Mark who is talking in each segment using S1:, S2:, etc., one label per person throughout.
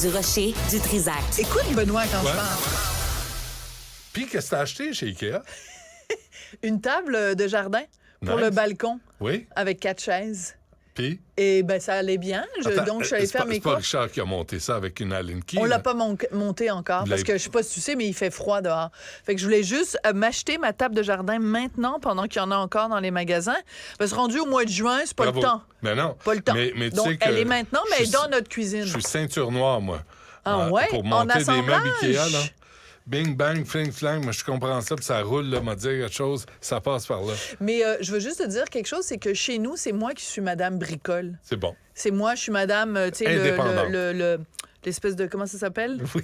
S1: Du Rocher, du Trisac.
S2: Écoute, Benoît, quand je parle.
S3: Puis, qu'est-ce que t'as acheté chez Ikea?
S2: Une table de jardin pour
S3: Nice.
S2: le balcon.
S3: Oui.
S2: Avec 4 chaises.
S3: Puis?
S2: Et ben ça allait bien. Donc, je suis allée faire mes
S3: C'est pas
S2: courses.
S3: Richard qui a monté ça avec une Allen Key.
S2: On
S3: là.
S2: l'a pas monté encore
S3: Vous
S2: parce
S3: l'avez-
S2: que je sais pas si tu sais, mais il fait froid dehors. Fait que je voulais juste m'acheter ma table de jardin maintenant pendant qu'il y en a encore dans les magasins. Parce que rendu au mois de juin, c'est pas
S3: Bravo.
S2: le temps.
S3: Mais non.
S2: Pas le temps.
S3: Mais tu
S2: Donc,
S3: sais que
S2: elle est maintenant, mais elle est
S3: je
S2: dans
S3: suis-
S2: notre cuisine.
S3: Je suis ceinture noire, moi.
S2: Ah ouais?
S3: Pour
S2: En
S3: monter des meubles
S2: assemblage?
S3: Ikea, là. Bing, bang, fling, flang. Moi, je comprends ça, puis ça roule, là, m'a dit quelque chose, ça passe par là.
S2: Mais je veux juste te dire quelque chose, c'est que chez nous, c'est moi qui suis Madame Bricole.
S3: C'est bon.
S2: C'est moi, je suis Madame, tu sais,
S3: Indépendante.
S2: l'espèce de, comment ça s'appelle?
S3: Oui.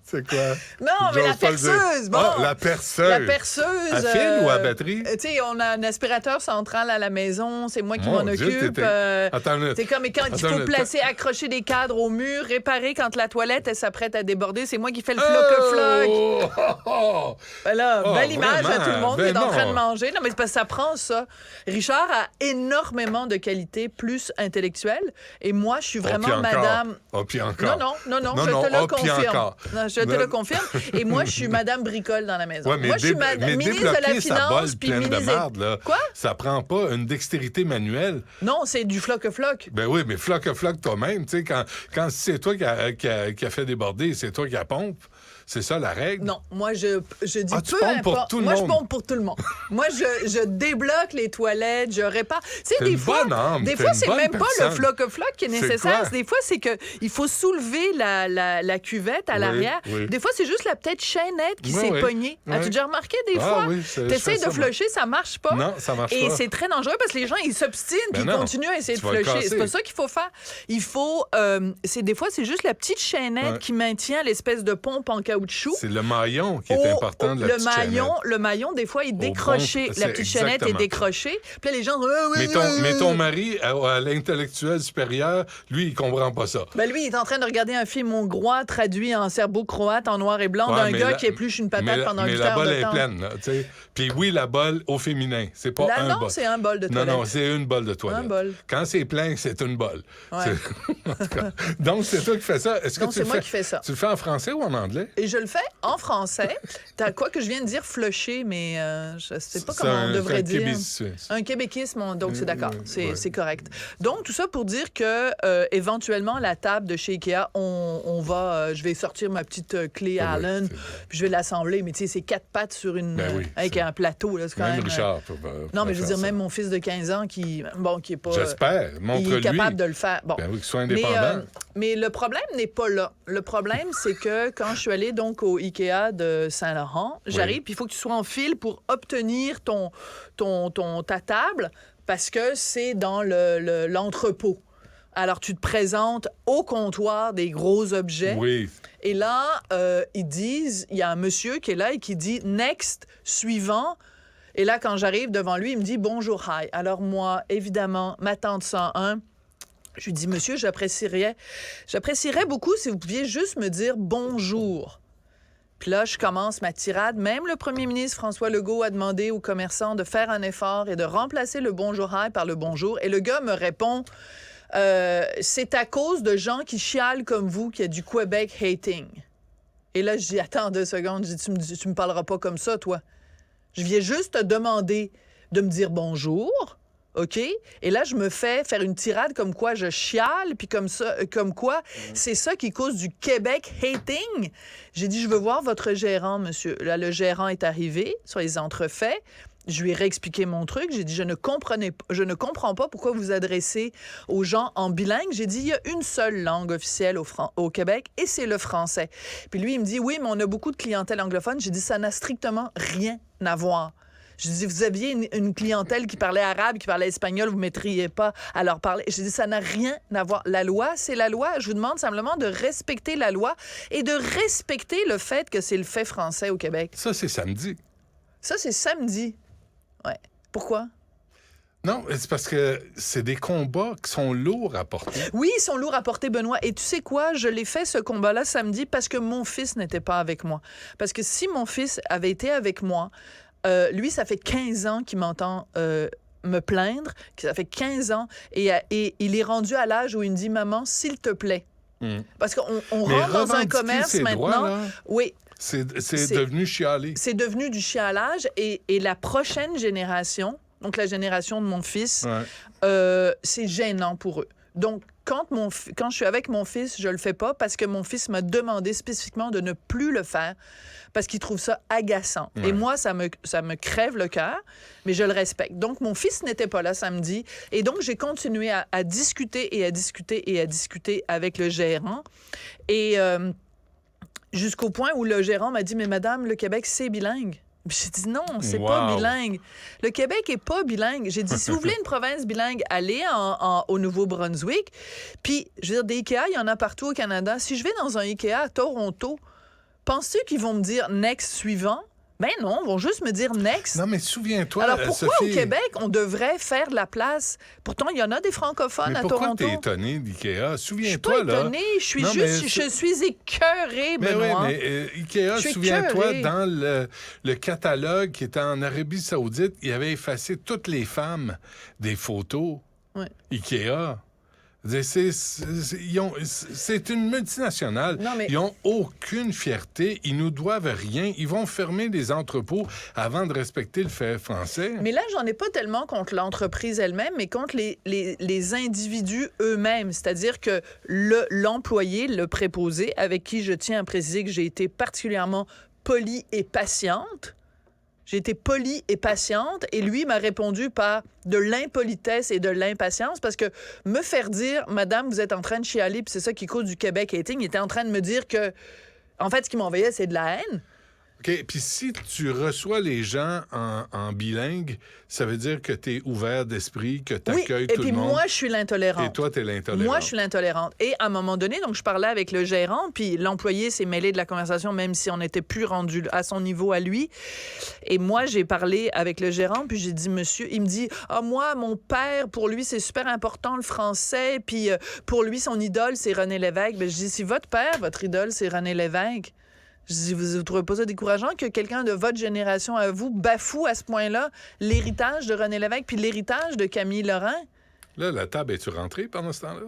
S3: C'est quoi?
S2: Non, mais la
S3: J'ose pas le dire.
S2: perceuse, bon.
S3: Ah, la perceuse.
S2: La perceuse.
S3: À fil ou à batterie?
S2: Tu sais, on a un aspirateur central à la maison, c'est moi qui
S3: Mon
S2: m'en
S3: Dieu,
S2: occupe.
S3: Attends une minute.
S2: C'est comme quand il
S3: Attends
S2: faut
S3: une
S2: placer, accrocher des cadres au mur, réparer quand la toilette elle s'apprête à déborder, c'est moi qui fais le floc-floc.
S3: Oh! Oh! Oh!
S2: Voilà,
S3: Oh,
S2: belle image à tout le monde
S3: vraiment?
S2: qui est en
S3: Ben
S2: train de
S3: non.
S2: manger. Non, mais c'est parce que ça prend ça. Richard a énormément de qualités plus intellectuelles et moi, je suis vraiment
S3: puis encore.
S2: madame...
S3: Oh, puis encore.
S2: Non, je te le
S3: oh, puis
S2: confirme.
S3: encore.
S2: Non, je te
S3: Non.
S2: le confirme. Et moi, je suis Madame Bricole dans la maison.
S3: Ouais, mais
S2: moi, je suis
S3: mais
S2: ministre de la
S3: débloquer sa
S2: Finance,
S3: bolle
S2: puis
S3: pleine de
S2: ministre...
S3: marde, là,
S2: Quoi?
S3: ça prend pas une dextérité manuelle.
S2: Non, c'est du floc-floc.
S3: Ben oui, mais floc toi-même, tu sais, quand c'est toi qui a fait déborder, c'est toi qui la pompe. C'est ça la règle?
S2: Non, moi, je dis
S3: Ah, tu
S2: peu
S3: pompes pour
S2: importe.
S3: tout le
S2: moi,
S3: monde.
S2: je pompe pour tout le monde. Moi, je débloque les toilettes, je répare. Tu sais,
S3: T'es
S2: des
S3: une
S2: fois,
S3: bonne âme,
S2: des
S3: t'es
S2: fois
S3: une
S2: c'est
S3: bonne
S2: même pas
S3: personne.
S2: le floc-floc qui est
S3: C'est
S2: nécessaire.
S3: quoi?
S2: Des fois, c'est que il faut soulever la cuvette à
S3: Oui,
S2: l'arrière.
S3: oui.
S2: Des fois, c'est juste la petite chaînette qui
S3: Oui,
S2: s'est
S3: oui.
S2: pognée.
S3: Oui.
S2: As-tu déjà remarqué des
S3: Ah
S2: fois?
S3: oui, je
S2: T'essayes
S3: fais ça,
S2: de flusher, ça marche pas.
S3: Non, ça marche
S2: Et
S3: pas.
S2: c'est très dangereux parce que les gens, ils s'obstinent puis ils
S3: non.
S2: continuent à essayer
S3: Tu
S2: de
S3: vas le
S2: flusher.
S3: casser.
S2: C'est pas ça qu'il faut faire. Il faut... des fois, c'est juste la petite chaînette
S3: Ouais.
S2: qui maintient l'espèce de pompe en caoutchouc.
S3: C'est le maillon qui est important de la petite chaînette.
S2: Le maillon, des fois, il est décroché.
S3: bon,
S2: La
S3: c'est
S2: petite chaînette est
S3: exactement.
S2: décrochée. Puis là, les gens...
S3: Mais ton mari, à l'intellectuel supérieur, lui, il comprend pas ça.
S2: Ben lui, il est en train de regarder un film hongrois traduit en serbo-croate, en noir et blanc,
S3: Ouais,
S2: d'un
S3: mais
S2: gars
S3: la-
S2: qui épluche une patate pendant
S3: mais
S2: 8
S3: la
S2: heures
S3: bolle
S2: de
S3: est
S2: temps.
S3: pleine, là, tu sais. Puis oui, la bolle au féminin, c'est pas
S2: Là,
S3: un
S2: non,
S3: bol.
S2: c'est un bol de
S3: Non,
S2: toilette.
S3: non, c'est une bolle de toilette.
S2: Un bol.
S3: Quand c'est plein, c'est une bolle.
S2: Ouais.
S3: En tout cas, donc, c'est toi qui fais ça. Est-ce que
S2: Non,
S3: tu
S2: c'est
S3: le
S2: moi
S3: fais-
S2: qui fais ça.
S3: Tu le fais en français ou en anglais?
S2: Et je le fais en français. T'as quoi que je viens de dire flusher, mais je sais pas comment on devrait dire.
S3: québécois.
S2: Un québéquisme, donc c'est d'accord, c'est
S3: ouais.
S2: c'est correct. Donc tout ça pour dire que éventuellement la table de chez Ikea, on va, je vais sortir ma petite clé
S3: Ah oui,
S2: Allen,
S3: c'est-
S2: puis je vais l'assembler. Mais tu sais, c'est 4 pattes sur une,
S3: Ben oui,
S2: avec
S3: c'est-
S2: un plateau là, c'est quand
S3: Même
S2: même.
S3: Richard.
S2: Non, mais je veux dire même mon fils de 15 ans qui est pas.
S3: J'espère.
S2: il
S3: Montre-lui.
S2: est capable de le faire. Bon.
S3: Ben oui, qu'il soit
S2: Mais,
S3: indépendant.
S2: mais le problème n'est pas là. Le problème, c'est que quand je suis allée donc au Ikea de Saint-Laurent, j'arrive, puis il faut que tu sois en file pour obtenir ta table parce que c'est dans l'entrepôt. Alors, tu te présentes au comptoir des gros objets.
S3: Oui.
S2: Et là, ils disent, il y a un monsieur qui est là et qui dit « Next, suivant ». Et là, quand j'arrive devant lui, il me dit « Bonjour, hi ». Alors moi, évidemment, ma tante 101, je lui dis « Monsieur, j'apprécierais beaucoup si vous pouviez juste me dire bonjour ». Puis là, je commence ma tirade. Même le premier ministre François Legault a demandé aux commerçants de faire un effort et de remplacer le bonjour hi par le bonjour. Et le gars me répond c'est à cause de gens qui chialent comme vous qu'il y a du Québec hating. Et là, je dis attends 2 secondes. Je dis tu me parleras pas comme ça, toi. Je viens juste te demander de me dire bonjour. OK? Et là, je me fais faire une tirade comme quoi je chiale, puis comme quoi c'est ça qui cause du Québec hating. J'ai dit, je veux voir votre gérant, monsieur. Là, le gérant est arrivé sur les entrefaits. Je lui ai réexpliqué mon truc. J'ai dit, je ne comprends pas pourquoi vous vous adressez aux gens en bilingue. J'ai dit, il y a une seule langue officielle au Québec et c'est le français. Puis lui, il me dit, oui, mais on a beaucoup de clientèle anglophone. J'ai dit, ça n'a strictement rien à voir. Je dis, vous aviez une clientèle qui parlait arabe, qui parlait espagnol, vous ne mettriez pas à leur parler. Je dis, ça n'a rien à voir. La loi, c'est la loi. Je vous demande simplement de respecter la loi et de respecter le fait que c'est le fait français au Québec.
S3: Ça, c'est samedi.
S2: Ça, c'est samedi. Ouais. Pourquoi?
S3: Non, c'est parce que c'est des combats qui sont lourds à porter.
S2: Oui, ils sont lourds à porter, Benoît. Et tu sais quoi? Je l'ai fait, ce combat-là, samedi, parce que mon fils n'était pas avec moi. Parce que si mon fils avait été avec moi, lui, ça fait 15 ans qu'il m'entend me plaindre que ça fait 15 ans et il est rendu à l'âge où il me dit « Maman, s'il te plaît ». Parce qu'on rentre dans un commerce
S3: ses
S2: maintenant.
S3: Droits, là,
S2: oui.
S3: C'est devenu chialer.
S2: C'est devenu du chialage et la prochaine génération, donc la génération de mon fils, c'est gênant pour eux. Donc, quand je suis avec mon fils, je le fais pas parce que mon fils m'a demandé spécifiquement de ne plus le faire parce qu'il trouve ça agaçant. Et moi, ça me crève le cœur, mais je le respecte. Donc, mon fils n'était pas là samedi. Et donc, j'ai continué à discuter et à discuter et à discuter avec le gérant. Et jusqu'au point où le gérant m'a dit « Mais madame, le Québec, c'est bilingue. » J'ai dit non, c'est pas bilingue. Le Québec est pas bilingue. J'ai dit, si vous voulez une province bilingue, allez au Nouveau-Brunswick. Puis, je veux dire, des IKEA, il y en a partout au Canada. Si je vais dans un IKEA à Toronto, penses-tu qu'ils vont me dire « next suivant » ? Ben non, ils vont juste me dire « next ».
S3: Non, mais souviens-toi,
S2: alors pourquoi
S3: Sophie,
S2: au Québec, on devrait faire de la place? Pourtant, il y en a des francophones à Toronto.
S3: Pourquoi t'es étonné d'IKEA? Souviens-toi,
S2: je suis pas étonnée, je suis écœurée, Benoît.
S3: Mais IKEA, souviens-toi, dans le catalogue qui était en Arabie Saoudite, il avait effacé toutes les femmes des photos.
S2: Ouais.
S3: IKEA. C'est une multinationale.
S2: Non, mais...
S3: Ils n'ont aucune fierté. Ils nous doivent rien. Ils vont fermer les entrepôts avant de respecter le fait français.
S2: Mais là, j'en ai pas tellement contre l'entreprise elle-même, mais contre les individus eux-mêmes. C'est-à-dire que l'employé, le préposé, avec qui je tiens à préciser que j'ai été particulièrement polie et patiente, j'ai été polie et patiente et lui m'a répondu par de l'impolitesse et de l'impatience parce que me faire dire « Madame, vous êtes en train de chialer, puis c'est ça qui cause du Québec hating », il était en train de me dire que, en fait, ce qui m'envoyait, c'est de la haine.
S3: OK. Puis si tu reçois les gens en bilingue, ça veut dire que tu es ouvert d'esprit, que tu accueilles tout le monde.
S2: Et puis moi, je suis l'intolérante.
S3: Et toi, tu es l'intolérante.
S2: Moi, je suis l'intolérante. Et à un moment donné, donc je parlais avec le gérant, puis l'employé s'est mêlé de la conversation, même si on n'était plus rendu à son niveau à lui. Et moi, j'ai parlé avec le gérant, puis j'ai dit, monsieur, il me dit, moi, mon père, pour lui, c'est super important, le français, puis pour lui, son idole, c'est René Lévesque. Ben, je dis, si votre père, votre idole, c'est René Lévesque, je dis, vous trouvez pas ça décourageant que quelqu'un de votre génération à vous bafoue à ce point-là l'héritage de René Lévesque puis l'héritage de Camille Laurent?
S3: Là, la table, es-tu rentrée pendant ce temps-là?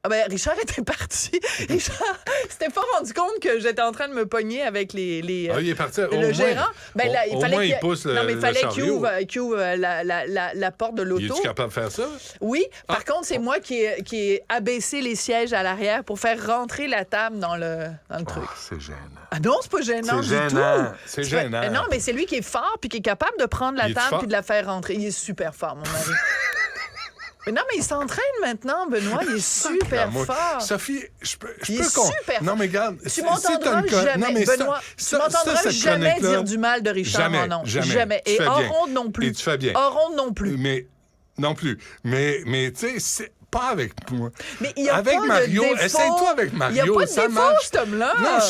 S2: Ah ben, Richard était parti. Richard s'était pas rendu compte que j'étais en train de me pogner avec il est parti.
S3: Le
S2: gérant. Ben là, il fallait
S3: qu'il pousse
S2: non, mais il fallait qu'il ouvre la porte de l'auto.
S3: Es-tu capable de faire ça?
S2: Oui. Par contre, c'est moi qui ai abaissé les sièges à l'arrière pour faire rentrer la table dans le truc.
S3: C'est gênant.
S2: Ah non, c'est pas gênant du tout.
S3: C'est gênant.
S2: Non, mais c'est lui qui est fort puis qui est capable de prendre la table puis de la faire rentrer. Il est super fort, mon mari. Mais non, mais il s'entraîne maintenant, Benoît. Il est super fort.
S3: Sophie, je peux
S2: super
S3: Non, mais regarde.
S2: Tu m'entendras jamais, Benoît. Tu m'entendras jamais dire du mal de Richard.
S3: Jamais.
S2: Jamais. Et hors ronde non plus.
S3: Et tu fais bien.
S2: Hors ronde non plus.
S3: Mais, non plus. Mais tu sais, c'est pas avec moi.
S2: Mais il y a
S3: avec
S2: pas
S3: Mario,
S2: de défaut.
S3: essaye-toi avec Mario.
S2: Il y a pas de
S3: ça
S2: défaut,
S3: marche.
S2: cet homme-là.
S3: Non,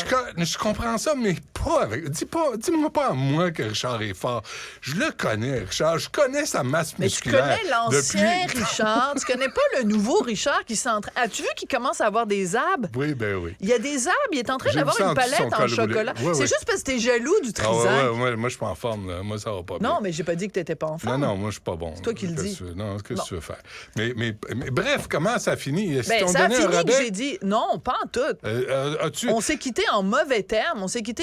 S3: je comprends ça, mais pas avec. Dis-moi pas à moi que Richard est fort. Je le connais, Richard. Je connais sa masse musculaire.
S2: Mais tu connais l'ancien Richard. Tu connais pas le nouveau Richard qui s'entraîne. As-tu vu qu'il commence à avoir des abs?
S3: Oui, ben oui.
S2: Il y a des abs. Il est en train d'avoir une palette en chocolat.
S3: Oui,
S2: c'est juste parce que t'es jaloux du trisac.
S3: Moi, je suis pas en forme. Là. Moi, ça va pas bien.
S2: Non, mais j'ai pas dit que t'étais pas en forme.
S3: Non, moi, je suis pas bon.
S2: C'est toi qui le dis.
S3: Non, qu'est-ce que tu veux faire? Mais bref, comment ça finit?
S2: Ça a fini que j'ai dit non, pas en tout. On s'est quitté en mauvais termes.
S3: C'est-tu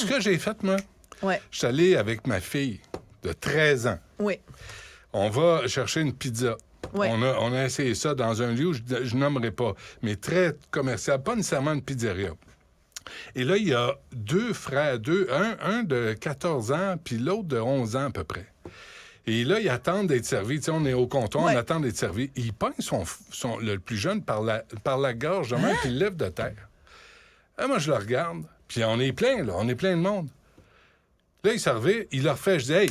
S3: que j'ai fait, moi?
S2: Oui.
S3: Je suis allé avec ma fille de 13 ans.
S2: Oui.
S3: On va chercher une pizza.
S2: Oui.
S3: On a essayé ça dans un lieu, je nommerai pas, mais très commercial, pas nécessairement une pizzeria. Et là, il y a deux frères, un de 14 ans, puis l'autre de 11 ans à peu près. Et là, ils attendent d'être servis. Tu sais, on est au comptoir, on attend d'être servis. Il pogne le plus jeune par la gorge, de même, puis il lève de terre. Là, moi, je le regarde, puis on est plein, là. On est plein de monde. Là, il servait, il leur fait, je dis, hey,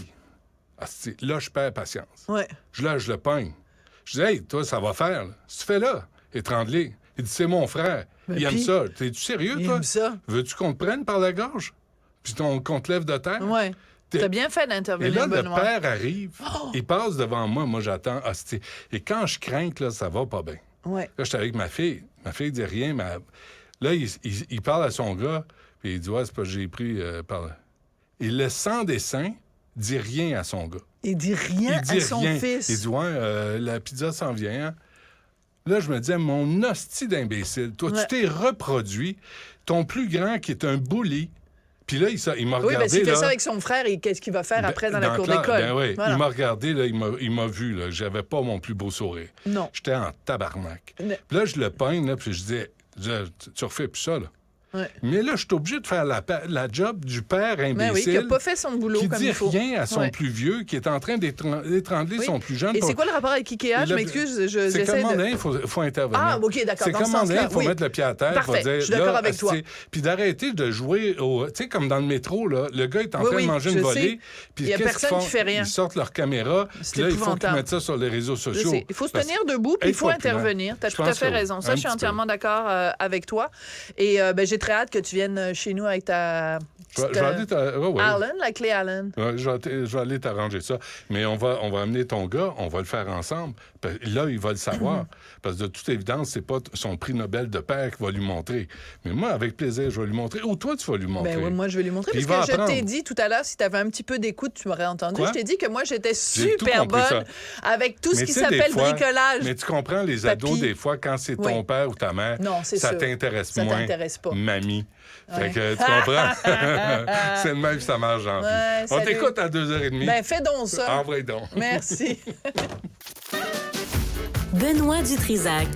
S3: là, je perds patience.
S2: Ouais.
S3: Je le pogne. Je dis, hey, toi, ça va faire, là. Si tu fais là, étranglé. Il dit, c'est mon frère. Il aime ça. T'es-tu sérieux, toi?
S2: Il aime ça.
S3: Veux-tu qu'on te prenne par la gorge? Puis qu'on te lève de terre?
S2: Ouais. T'as bien fait d'intervenir,
S3: Et là,
S2: Benoît.
S3: le père arrive, il passe devant moi, moi j'attends, et quand je crains que là, ça va pas bien.
S2: Ouais.
S3: Là, j'étais avec ma fille dit rien, mais là, il parle à son gars, puis il dit, ouais, c'est pas que j'ai pris par là. Il le sans dessin dit rien à son gars.
S2: Il dit rien
S3: Il dit
S2: à son
S3: rien.
S2: fils.
S3: Il dit, ouais, la pizza s'en vient. Hein? Là, je me disais, mon hostie d'imbécile, toi,
S2: Ouais.
S3: tu t'es reproduit. Ton plus grand, qui est un bully, puis là, il m'a
S2: Oui,
S3: regardé,
S2: s'il fait
S3: là,
S2: ça avec son frère, qu'est-ce qu'il va faire après dans la cour
S3: classe,
S2: d'école?
S3: Ben oui,
S2: Voilà.
S3: il m'a regardé, là, il m'a vu, là, j'avais pas mon plus beau sourire.
S2: Non.
S3: J'étais en tabarnak.
S2: Ne-
S3: Puis là, je le pogne, là, puis je dis, tu refais plus ça, là.
S2: Ouais.
S3: Mais là, je suis obligé de faire la job du père
S2: Ben oui,
S3: imbécile
S2: qui n'a pas fait son boulot
S3: qui
S2: comme
S3: dit
S2: il faut.
S3: rien à son
S2: Ouais.
S3: plus vieux, qui est en train d'étrangler
S2: Oui.
S3: son plus jeune.
S2: Et c'est quoi le rapport avec Ikea? Je m'excuse,
S3: C'est
S2: j'essaie
S3: qu'à un moment
S2: de...
S3: donné, il faut intervenir.
S2: Ah, OK, d'accord,
S3: C'est
S2: dans
S3: qu'à un
S2: ce
S3: moment donné,
S2: sens-là,
S3: il faut
S2: oui.
S3: mettre le pied à terre.
S2: Parfait,
S3: faut dire,
S2: je suis d'accord
S3: là,
S2: avec toi.
S3: Puis d'arrêter de jouer au... Tu sais, comme dans le métro, là, le gars est en
S2: Oui,
S3: train
S2: oui,
S3: de manger
S2: je
S3: une
S2: sais.
S3: volée. Puis
S2: Il y a
S3: qu'est-ce
S2: personne
S3: qu'ils
S2: qui
S3: font?
S2: fait rien.
S3: Ils sortent leur caméra.
S2: C'est
S3: Puis là, il faut qu'ils
S2: épouvantable.
S3: mettent ça sur les réseaux
S2: Je
S3: sociaux.
S2: sais. Il faut se
S3: Parce-
S2: tenir debout, puis il faut
S3: Être populaire.
S2: intervenir. Tu as
S3: Je
S2: tout à
S3: pense
S2: fait
S3: que oui.
S2: raison. Ça,
S3: Un
S2: je suis
S3: petit peu.
S2: entièrement d'accord avec toi. Et ben, j'ai très hâte que tu viennes chez nous avec ta
S3: Je vais aller
S2: Allen, la clé Allen.
S3: Ouais, je vais aller t'arranger ça. Mais on va amener ton gars, on va le faire ensemble. Là, il va le savoir. Parce que de toute évidence, c'est pas son prix Nobel de père qui va lui montrer. Mais moi, avec plaisir, je vais lui montrer. Ou toi, tu vas lui montrer.
S2: Ben oui, moi, je vais lui montrer.
S3: Puis
S2: Parce
S3: il
S2: que
S3: va
S2: je t'ai
S3: apprendre.
S2: dit tout à l'heure, si tu avais un petit peu d'écoute, tu m'aurais entendu.
S3: Quoi?
S2: Je t'ai dit que moi, j'étais
S3: J'ai tout
S2: super
S3: compris,
S2: bonne avec tout ce
S3: Mais
S2: qui
S3: tu sais, des
S2: s'appelle
S3: fois-
S2: bricolage.
S3: Mais tu comprends, les
S2: Papy.
S3: ados, des fois, quand c'est ton
S2: Oui.
S3: père ou ta mère,
S2: Non, c'est
S3: ça
S2: sûr.
S3: t'intéresse
S2: Ça
S3: moins.
S2: t'intéresse pas.
S3: Mamie.
S2: Ouais.
S3: Fait que tu comprends? C'est le même que ça marche en vie.
S2: Ouais,
S3: On
S2: salut.
S3: t'écoute à 2h30.
S2: Ben, fais donc ça.
S3: En vrai donc.
S2: Merci.
S1: Benoît Dutrisac.